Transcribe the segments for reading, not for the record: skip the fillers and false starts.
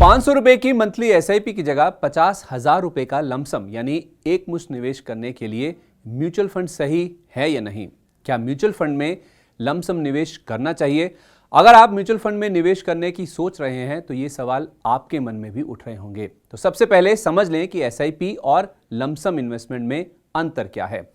₹500 की monthly SIP की जगह 50,000 रुपए का लमसम यानी एक मुश्त निवेश करने के लिए म्यूचुअल फंड सही है या नहीं? क्या म्यूचुअल फंड में लमसम निवेश करना चाहिए? अगर आप म्यूचुअल फंड में निवेश करने की सोच रहे हैं तो ये सवाल आपके मन में भी उठ रहे होंगे। तो सबसे पहले समझ लें कि एसआईपी और लमसम इन्वेस्टमेंट में अंतर क्या है।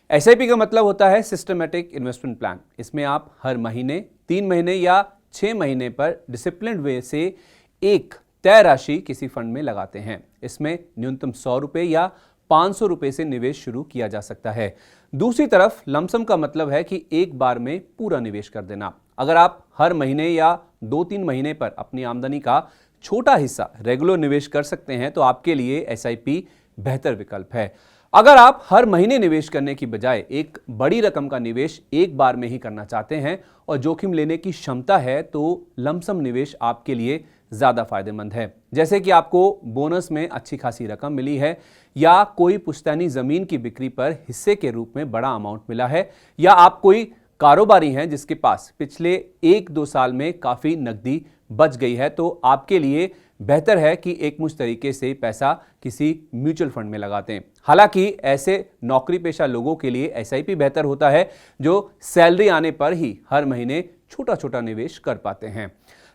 एसआईपी का मतलब होता है सिस्टमैटिक इन्वेस्टमेंट प्लान। इसमें आप हर महीने, 3 महीने या 6 महीने पर डिसिप्लिन्ड वे से एक तय राशि किसी फंड में लगाते हैं। इसमें न्यूनतम ₹100 या ₹500 से निवेश शुरू किया जा सकता है। दूसरी तरफ लमसम का मतलब है कि एक बार में पूरा निवेश कर देना। अगर आप हर महीने या 2-3 महीने पर अपनी आमदनी का छोटा हिस्सा रेगुलर निवेश कर सकते हैं तो आपके लिए एसआईपी बेहतर विकल्प है। अगर आप हर महीने निवेश करने की बजाय एक बड़ी रकम का निवेश एक बार में ही करना चाहते हैं और जोखिम लेने की क्षमता है तो लमसम निवेश आपके लिए ज्यादा फायदेमंद है। जैसे कि आपको बोनस में अच्छी खासी रकम मिली है, या कोई पुश्तैनी जमीन की बिक्री पर हिस्से के रूप में बड़ा अमाउंट मिला है, या आप कोई कारोबारी हैं जिसके पास पिछले 1-2 साल में काफी नकदी बच गई है, तो आपके लिए बेहतर है कि एक मुश्त तरीके से पैसा किसी म्यूचुअल फंड में लगाते हैं। हालांकि ऐसे नौकरी पेशा लोगों के लिए एसआईपी बेहतर होता है जो सैलरी आने पर ही हर महीने छोटा छोटा निवेश कर पाते हैं।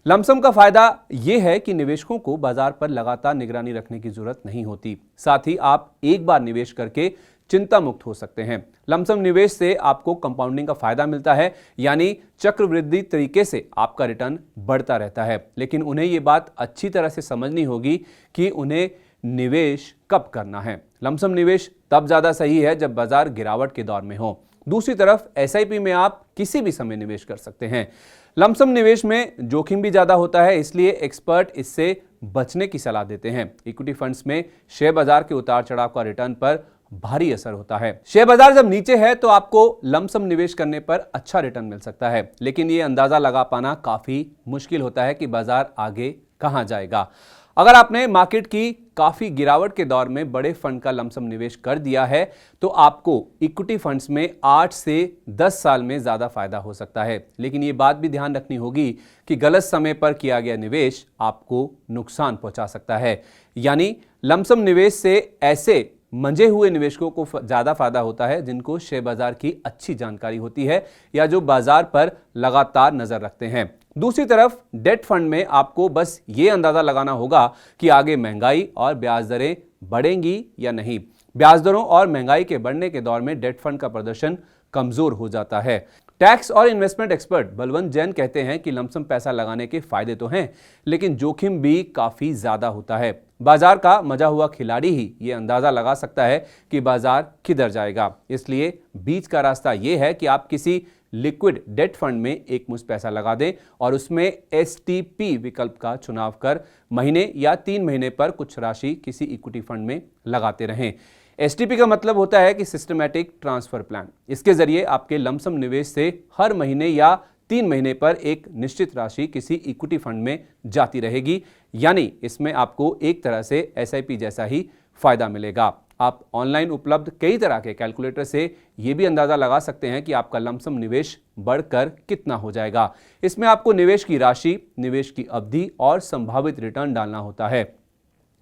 लमसम का फायदा यह है कि निवेशकों को बाजार पर लगातार निगरानी रखने की जरूरत नहीं होती। साथ ही आप एक बार निवेश करके चिंता मुक्त हो सकते हैं। लमसम निवेश से आपको कंपाउंडिंग का फायदा मिलता है, यानी चक्रवृद्धि तरीके से आपका रिटर्न बढ़ता रहता है। लेकिन उन्हें यह बात अच्छी तरह से समझनी होगी कि उन्हें निवेश कब करना है। लमसम निवेश तब ज्यादा सही है जब बाजार गिरावट के दौर में हो। दूसरी तरफ एसआईपी में आप किसी भी समय निवेश कर सकते हैं। लमसम निवेश में जोखिम भी ज्यादा होता है, इसलिए एक्सपर्ट इससे बचने की सलाह देते हैं। इक्विटी फंड्स में शेयर बाजार के उतार चढ़ाव का रिटर्न पर भारी असर होता है। शेयर बाजार जब नीचे है तो आपको लमसम निवेश करने पर अच्छा रिटर्न मिल सकता है, लेकिन ये अंदाजा लगा पाना काफी मुश्किल होता है कि बाजार आगे कहां जाएगा। अगर आपने मार्केट की काफी गिरावट के दौर में बड़े फंड का लमसम निवेश कर दिया है तो आपको इक्विटी फंड्स में 8 से 10 साल में ज्यादा फायदा हो सकता है। लेकिन ये बात भी ध्यान रखनी होगी कि गलत समय पर किया गया निवेश आपको नुकसान पहुंचा सकता है। यानी लमसम निवेश से ऐसे मंझे हुए निवेशकों को ज्यादा फायदा होता है जिनको शेयर बाजार की अच्छी जानकारी होती है या जो बाजार पर लगातार नजर रखते हैं। दूसरी तरफ डेट फंड में आपको बस ये अंदाजा लगाना होगा कि आगे महंगाई और ब्याज दरें बढ़ेंगी या नहीं। ब्याज दरों और महंगाई के बढ़ने के दौर में डेट फंड का प्रदर्शन कमजोर हो जाता है। टैक्स और इन्वेस्टमेंट एक्सपर्ट बलवंत जैन कहते हैं कि लमसम पैसा लगाने के फायदे तो हैं, लेकिन जोखिम भी काफी ज्यादा होता है। बाजार का मजा हुआ खिलाड़ी ही ये अंदाजा लगा सकता है कि बाजार किधर जाएगा। इसलिए बीच का रास्ता यह है कि आप किसी लिक्विड डेट फंड में एक मुश्त पैसा लगा दें और उसमें एसटीपी विकल्प का चुनाव कर महीने या 3 महीने पर कुछ राशि किसी इक्विटी फंड में लगाते रहें। एसटीपी का मतलब होता है कि सिस्टमैटिक ट्रांसफर प्लान। इसके जरिए आपके लमसम निवेश से हर महीने या 3 महीने पर एक निश्चित राशि किसी इक्विटी फंड में जाती रहेगी, यानी इसमें आपको एक तरह से एसआईपी जैसा ही फायदा मिलेगा। आप ऑनलाइन उपलब्ध कई तरह के कैलकुलेटर से यह भी अंदाजा लगा सकते हैं कि आपका लमसम निवेश बढ़कर कितना हो जाएगा। इसमें आपको निवेश की राशि, निवेश की अवधि और संभावित रिटर्न डालना होता है।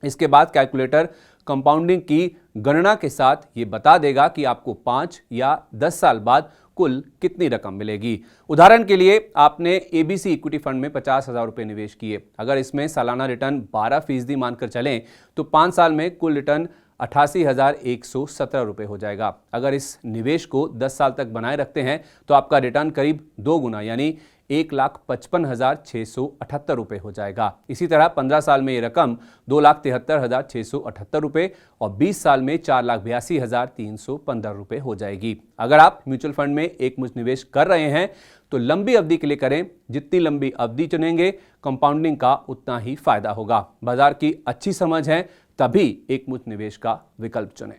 इसके बाद कैलकुलेटर कंपाउंडिंग की गणना के साथ ये बता देगा कि आपको 5 या 10 साल बाद कुल कितनी रकम मिलेगी। उदाहरण के लिए आपने एबीसी इक्विटी फंड में 50,000 रुपए निवेश किए। अगर इसमें सालाना रिटर्न 12% मानकर चलें तो 5 साल में कुल रिटर्न 88,117 रुपए हो जाएगा। अगर इस निवेश को 10 साल तक बनाए रखते हैं तो आपका रिटर्न करीब 2 गुना यानी 1,55,678 रुपए हो जाएगा। इसी तरह 15 साल में ये रकम 2,73,678 रुपए और 20 साल में 4,82,315 रुपए हो जाएगी। अगर आप म्यूचुअल फंड में एक मुश्त निवेश कर रहे हैं तो लंबी अवधि के लिए करें। जितनी लंबी अवधि चुनेंगे कंपाउंडिंग का उतना ही फायदा होगा। बाजार की अच्छी समझ है तभी एक मुश्त निवेश का विकल्प चुनें।